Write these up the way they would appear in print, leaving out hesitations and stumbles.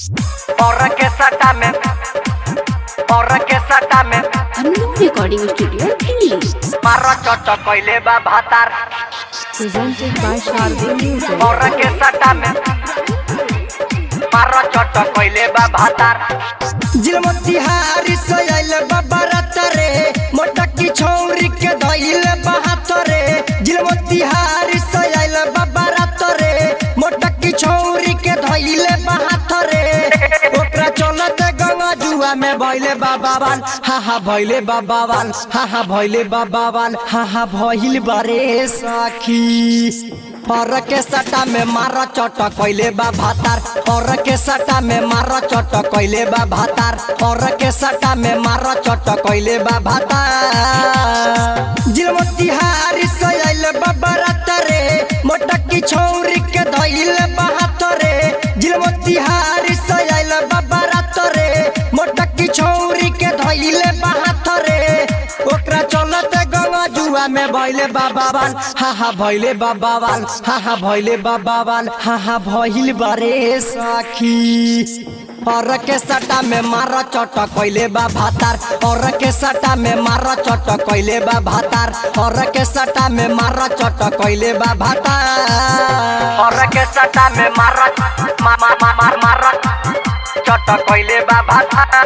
और के सटा में अन्नू रिकॉर्डिंग स्टूडियो दिल्ली। मारो चोट कोइले बा भातार प्रेजेंटेड बाय शारदे म्यूजिक। और के सटा में मारो चोट कोइले बा भातार जिलमती हारी सोयल बाबरत रे मोटकी छौरी के धइल बहात रे जिलमती हारी सोयल बाबरत रे मोटकी छौरी के धइल बहात रे ओकरा चलत गंगा जुआ में भइले बाबावान हा भइले बाबावान हा भइले बाबावान हा भइल बारे सखी और के सटा में मारा चोट कोइले बा भातार और के सटा में मारा चोट कोइले बा भातार और के सटा में मारा चोट कोइले बा भातार जिलमती हारी सोयल बाबरत रे मोटकी छौरी के धइल बहात रे जिलमती हारी सोयल बाबरत रे मोटकी छौरी के धइल बहात रे ओकरा चलत गंगा जुआ में भइले बाबावान हा भइले बाबावान हा भइले बाबावान हा भइल बारे सखी और के सटा में मारा चोट कोइले बा भातार और के सटा में मारा चोट कोइले बा भातार और के सटा में मारा चोट कोइले बा भातार और के सटा में मारा चोट कोइले बा भातार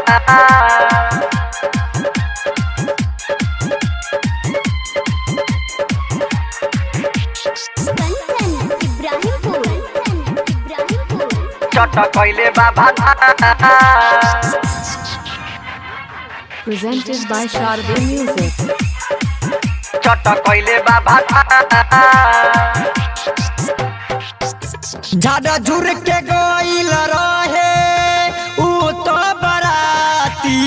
चोट कोइले बा भातार प्रेजेंटेड बाय शारदे म्यूजिक। चोट कोइले बा भातार झाड़ा झुर के गइल रहे ऊ तो बराती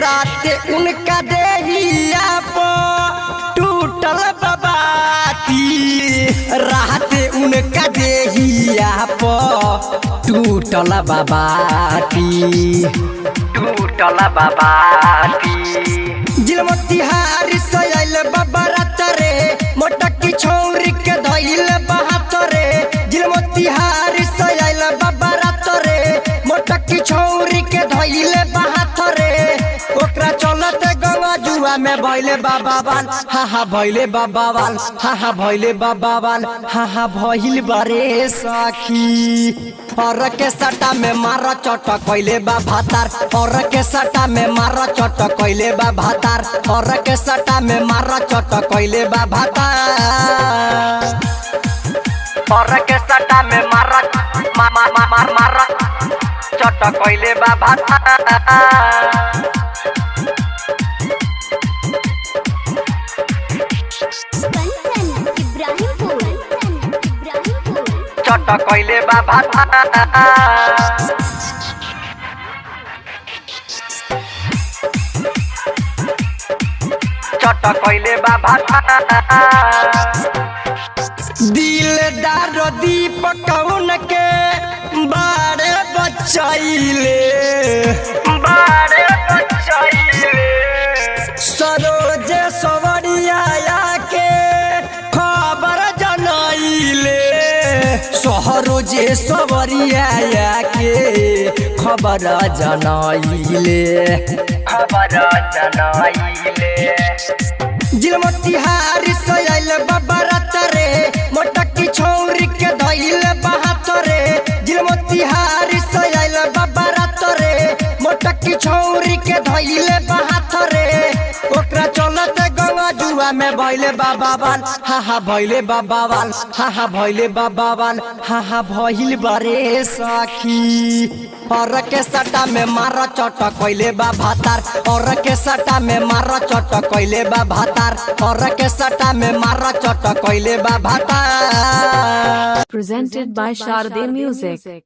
रात उनका देहिया पो टूटल बाबाती रात उनका देहिया पो टूटल बाबाती जिलमती हारी सोयल बाबरत रे मोटकी छौरी के धइल बहात रे जिलमती हारी सोयल बाबरत रे मोटकी छौरी के धइल बहात रे ओकरा चलत गंगा जुआ में भइले बाबावान हा भइले बाबावान हा भइले बाबावान हा भइल बारे सखी और के सटा में मारा चोट कोइले बा भातार और के सटा में मारा चोट कोइले बा भातार और के सटा में मारा चोट कोइले बा भातार और के सटा में मारा चोट कोइले बा भातार चोट कोइले बा भातार चोट कोइले बा भातार दिलदार दीपक उनके बारे बचाइले सरोज सवरिया के खबर जनाइले सरोजे सवरिया के खबर जनाइले जिलमती हारी सोयल बाबरत रे मोटकी छौरी के धइल बहात रे जिलमती हारी सोयल बाबरत रे मोटकी छौरी के धइल बहात रे ओकरा चलत गंगा जुआ में भइले बाबावान हा भइले बाबावान हा भइले बाबावान हा भइल बारे सखी और के सटा में मारा चोट कोइले बा भातार और के सटा में मारा चोट कोइले बा भातार और के सटा में मारा चोट कोइले बा भातार प्रेजेंटेड बाय शारदे म्यूजिक।